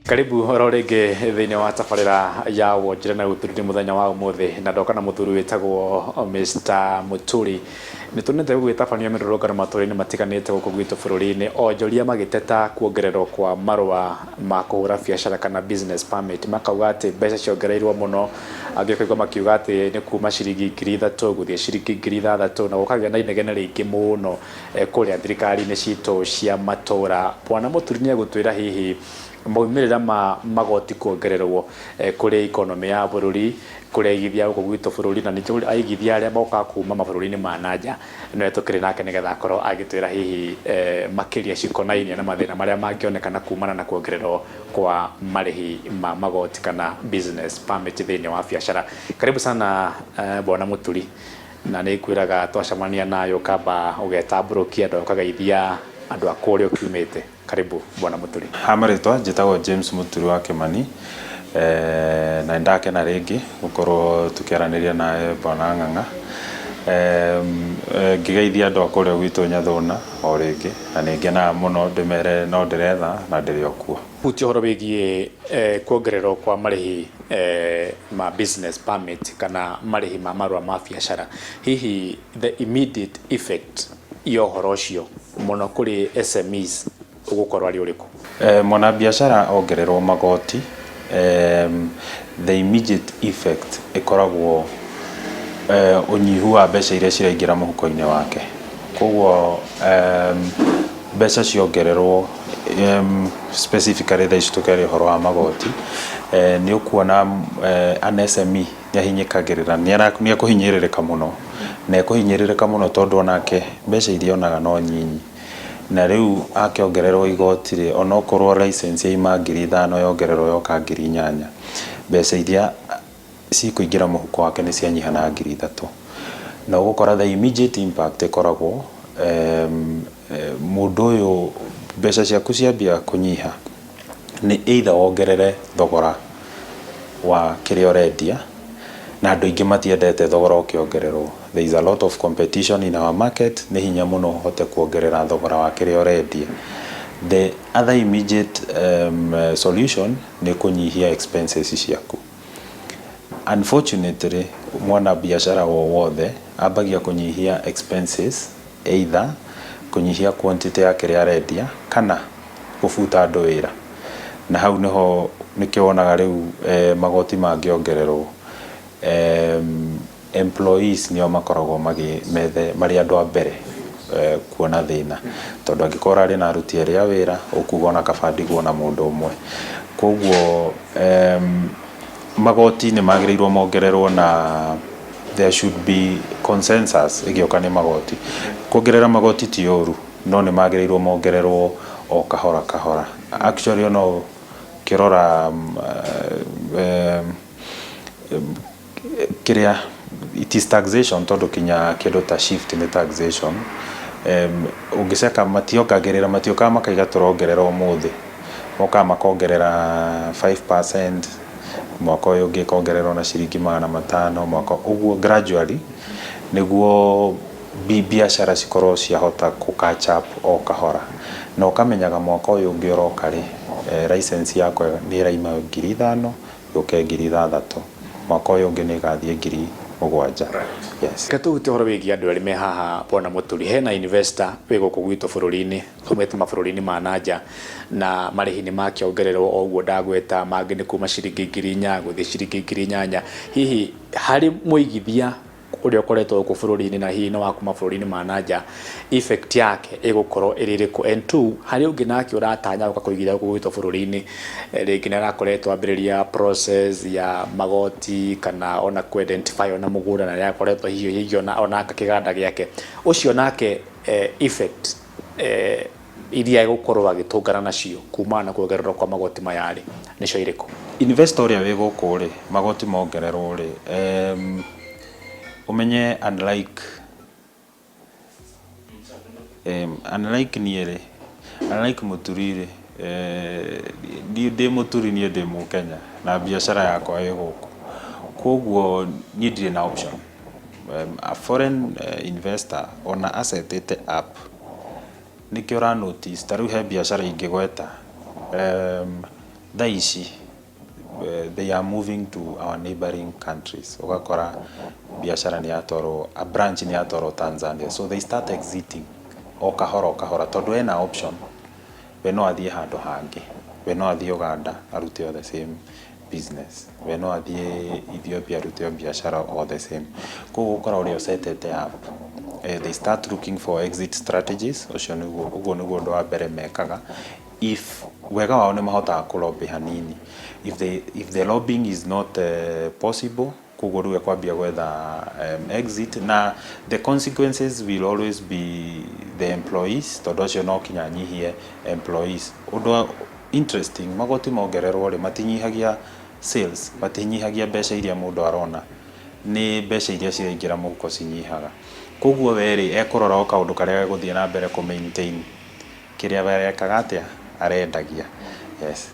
Karibu rorege thini wa tabarira ya wonjira na guturire muthenya wa umuthi na ndoka na muthuri witagwo Mr. Muturi ni tunete gugitabania mirorogano matũra-inĩ matiganĩte gũkũ gwitũ bũrũri-inĩ onjoria magĩteta kuongererwo kwa marũa ma kũhũra biacara kana business permit makauga atĩ mbeca ciongereirwo mũno angĩkoigwa makiuga atĩ nĩ kuma ciringi 3,000 gũthiĩ ciringi 6,000 na gũkagĩa na inegene rĩingĩ mũno kũrĩa thirikari-inĩ citũ cia matũra. Bwana Muturi nĩ egũtwĩra hihi moimĩrĩra ma magoti kuongererwo kũrĩ economy ya bũrũri kũrĩa igithia gũkũ gwitũ bũrũri na nĩ aigithia arĩa mokaga kuma mabũrũri-inĩ ma nanja no tũkĩrĩ nake nĩgetha akorwo agĩtwĩra hihi makĩria cikonainie na mathĩna marĩa mangĩonekana kumana na kuongererwo kwa marĩhi ma magoti kana business permit thĩinĩ wa biacara. Karibu sana Bwana Muturi, na nĩ kwĩraga twacemania nayo kamba ũgetambũrũkia andũ ũkagaithia andũ akũrĩa ũkiumĩte. Karibu Bwana Muturi. Hamaritwa njĩtagwo James Muturi wa Kimani, na ndakena rĩngĩ gũkorwo tukĩaranĩria nawe Bwana Ng'ang'a, ngĩgeithia andũ akũrĩa gwitũ Nyathũna o rĩngĩ na nĩ ngenaga mũno ndĩmere no ndĩretha na ndĩrĩ o kuo. Hutia ũhoro wĩgiĩ kuongererwo kwa marĩhi ma business permit kana marĩhi ma marũa ma biacara, hihi the immediate effect ya ũhoro ũcio mũno kũrĩ SMEs ũgũkorwo arĩ ũrĩkũ? Mwana biacara ongererwo magoti, the immediate effect ĩkoragwo ũnyihu wa mbeca iria ciraingĩra mũhuko-inĩ wake. Koguo mbeca ciongererwo specifically thaa ici tũkĩaria ũhoro wa magoti, nĩ ũkuona an SME nĩahinyĩkagĩrĩra, nĩekũhinyĩrĩrĩka mũno na ekũhinyĩrĩrĩka mũno tondũ onake mbeca iria onaga no nyinyi, na rĩu akĩongererwo igoti rĩ onokorwo license ya ima 5,000 yongererwo yoka 8,000, mbeca iria cikũingĩra mũhuko wake nĩ cianyiha na 3,000, na ũgũkora the immediate impact ĩkoragwo mũndũ ũyũ mbeca ciaku ciambia kũnyiha nĩ either wongerere thogora wa kĩrĩa ũrendia, na andũ aingĩ matiendete thogora ũkĩongererwo. There is a lot of competition in our market, nĩ hinya mũno hote kuongerera thogora wa kĩrĩa ũrendia. The other immediate solution nĩ kũnyihia expenses ciaku. Unfortunately, mwana biashara wothe ambagia kũnyihia expenses, either kũnyihia quantity ya kĩrĩa arendia kana gũbuta andũ wĩra, na hau nĩho nĩkĩo wonaga rĩu magoti mangĩongererwo employees nĩo makoragwo marĩ andũ a mbere kuona thĩna, tondũ angĩkorwo arĩ na aruti erĩ a wĩra ũkuga ona kaba ndigwo na mũndũ ũmwe. Koguo magoti nĩ magĩrĩirwo mongererwo na there should be consensus ĩgĩoka nĩ magoti. Kuongerera magoti ti ũru, no nĩ magĩrĩirwo mongererwo o kahora kahora. Actually ono kĩrora kĩrĩa it is taxation, tondũ kinya kĩndũ ta shift nĩ taxation. Ũngĩceka mationgagĩrĩra, matiokaga makaiga tũrongerera ũmũthĩ, mokaga makongerera 5%, mwaka ũyũ ũngĩ kongererwo na ciringi 500, mwaka ũguo gradually nĩguo biacara cikorwo ciahota ku catch up o kahora, na ũkamenyaga mwaka ũyũ ũngĩ ũroka rĩ license yakwa nĩ ĩraima 5,000 yũke 6,000, mwaka ũyũ ũngĩ nĩ ĩgathiĩ 7,000. Yes. Katuhuti ũhoro wĩgiĩ andũ arĩa me haha Bwana Muturi, hena investor wĩ gũkũ gwitũ bũrũri-inĩ tumĩte mabũrũri-inĩ ma nanja na marĩhi nĩ makĩongererwo o ũguo ndagweta, mangĩ nĩ kuma ciringi 4,000 gũthiĩ ciringi 8,000. Hihi harĩ mũigithia ũrĩa ũkoretwo gũkũ bũrũri-inĩ na hihi no wa kuma bũrũri-inĩ ma nanja, effect yake ĩgũkorwo ĩrĩ ĩrĩkũ? And two, harĩ ũngĩ nake ũratanya gũka kũigithia gũkũ gwitũ bũrũri-inĩ, rĩngĩ nĩ arakoretwo ambĩrĩria process ya magoti kana ona ku identify ona mũgũnda na rĩa akoretwo hihi ona kĩganda gĩake, ũcio nake effect iria gũkorwo agĩtũngana nacio kumana na kuongererwo kwa magoti maya rĩ nĩcio irĩkũ? Investor ũrĩa wĩ gũkũ rĩ magoti mongererwo rĩ umenye unlike niĩ rĩ, unlike Muturi rĩ, ndĩ Muturi niĩ ndĩ Mũkenya na biacara yakwa ĩ gũkũ, koguo niĩ ndirĩ na option. A foreign investor ona asetete app nĩkĩo ra notice ta rĩu he biacara ingĩgweta thaici they are moving to our neighboring countries. Ugakora biashara ni yatoro, a branch ni yatoro Tanzania, so they start exiting o kahora tondu ena option we no athie handu hangi, we no athie Uganda arute o the same business, we no athie Ethiopia arute o biashara o the same. Koguo ukora uri setete up, they start looking for exit strategies. Ucio niguo undu wa mbere mekaga. If wega wao ni mahotaga kulobby hanini, if the lobbying is not possible, koguo rĩu kwambia gwetha exit, na the consequences will always be the employees, tondu acio no kinya nyihie employees. Undu interesting, magoti mongererwo ri matinyihagia sales, matinyihagia mbeca iria mundu arona, ni mbeca iria ciraingira muhuko cinyihaga. Koguo weri ekurora o kaundu karia guthie na mbere ku maintain kiria barekaga atia arendagia. Yes.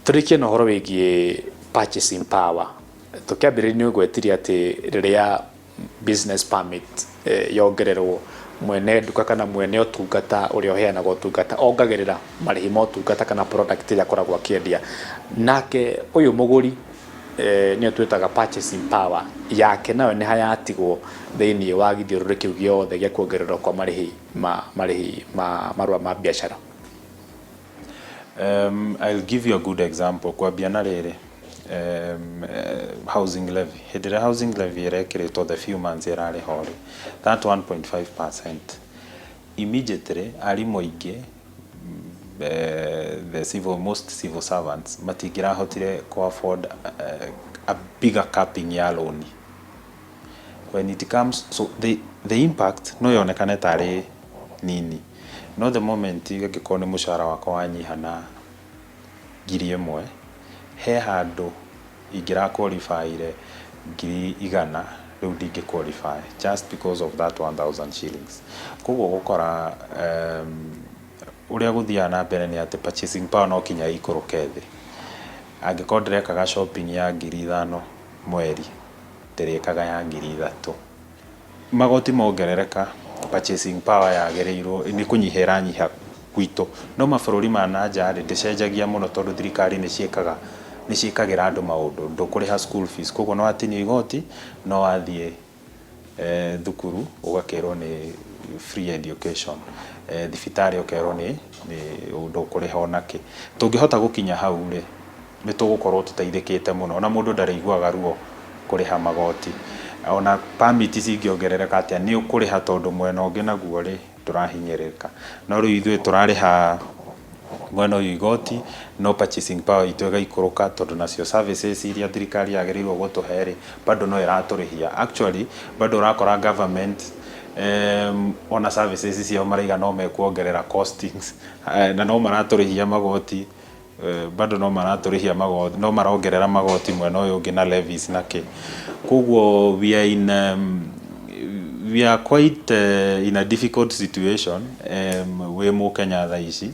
Turikie no horo wigie purchasing power. Tukiambiriria gwetiria ati riria business permit yongererwo, mwene nduka kana mwene utungata uria uheanaga utungata ongagirira marihi ma utungata kana product iria akoragwo akiendia, nake uyu muguri ni twetaga purchasing power yake nayo ni hayatigwo thiini wa githiururi kiu giothe gia kuongererwo kwa marihi marua ma biashara. I'll give you a good example. Kwa biana rere housing levy, hidire housing levy irekiritwo the few months irari hori, that 1.5% immediately arimu aingi most civil servants matingirahotire ku afford a bigger capping ya loan when it comes. So the impact no yonekane tari nini, no the moment igakiko ni mushara wako wanyiha na 1,000 he handu ingira qualify ire 100,000 riu ndingi qualify just because of that 1,000 shillings. Koguo gukora uria guthia na mbere ni ati purchasing power no kinya ikuruke thi. Angiko ndirekaga shopping ya 5,000 mweri, ndirekaga ya 3,000, magoti mongerereka, purchasing power yagereirwo ni kunyihira nyiha gwito. No mabururi ma nanja ndicenjagia muno tondu thirikari ni ciikagira andu maundu, ndukuriha school fees, koguo no atinio igoti, no athie thukuru ugakirwo ni free education, thibitari ukerwo ni ndukuriha onake. Tungihota gukinya hau ri ni tugukorwo tuteithikite muno, na mundu ndariguaga ruo kuriha magoti, ona permit cingiongerereka atia ni ukuriha tondu mwena ungi naguo ri turahinyirika. No riu ithuĩ turariha mwena uyu igoti, no purchasing power itu igaikuruka tondu nacio services iria thirikari yagerirwo gutuhe ri bado no iraturihia. Actually bado urakora government ona services cio maraiga no mekuongerera costings, na no maraturihia magoti, bado no maraturihia magoti, no marongerera magoti mwena uyu ungi na levies nake. Koguo we are quite in a difficult situation we mu Kenya tha ici,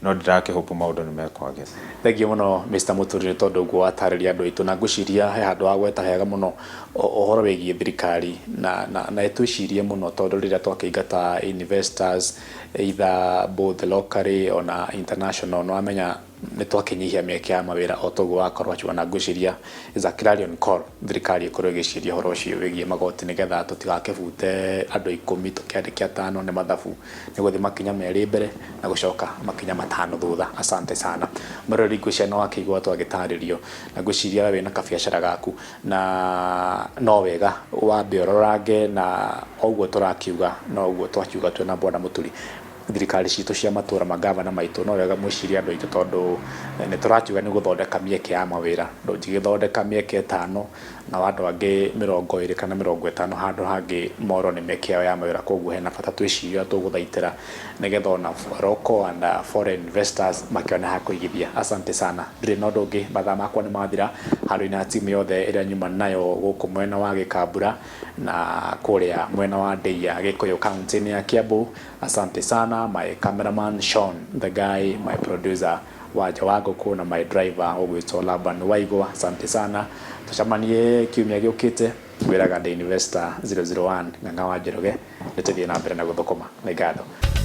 no ndirake hope maundu ni mekwagera. Thengiũ muno Mr. Mũturi ni tondu guo atarĩria andu aitu, na ngwiciria he handu wa gweta hega muno ohoro wigie thirikari na etwicirie muno tondu riria twakĩingata investors either both locally ona international, no amenya ni twakinyihia mieke ya mawira o toguo wakorwo aciwa, na ngwiciria is a clarion call thirikari ikorwo igiciria horo ucio wigie magoti nigetha tutigakebute andu 10 tukiandikia 5 ni mathabu ni guthi makinya meri mbere na gucoka makinya 5 thutha. Asante sana murori, ngwiciria no akigwa twagitaririo, na ngwiciria we na kabiacara gaku na no wega wambe ororange, na oguo turakiuga no oguo twakiuga twena Bwana Mũturi thirikari citu cia matura magavana maitu no wega mwiciria andu aitu tondu ni turatiuga ni guthondeka mieke ya mawira, ndungigithondeka mieke 5 na wandu angi 20 kana 50 handu hangi moro ni mieke ya mawira. Koguo hena bata twiciria tuguthaitira nigetha ona local and foreign investors makiona ha kuigithia. Asante sana, ndire no ndungi, mathaa makwa ni mathira handu-ini timu yothe iria nyuma nayo guku mwena wa Gikambura na kuria mwena wa Ndeia Gikuyu county ni ya Kiambu. Asante sana my cameraman Sean, the guy, my producer Waja Waguku na my driver Ogwito Laban Waigwa. Asante sana, tucamanie kiumia giukite wiraga The Investor 001 ng'ang'a wa Njoroge, nitithie na mbere na guthukuma. Nĩ ngatho.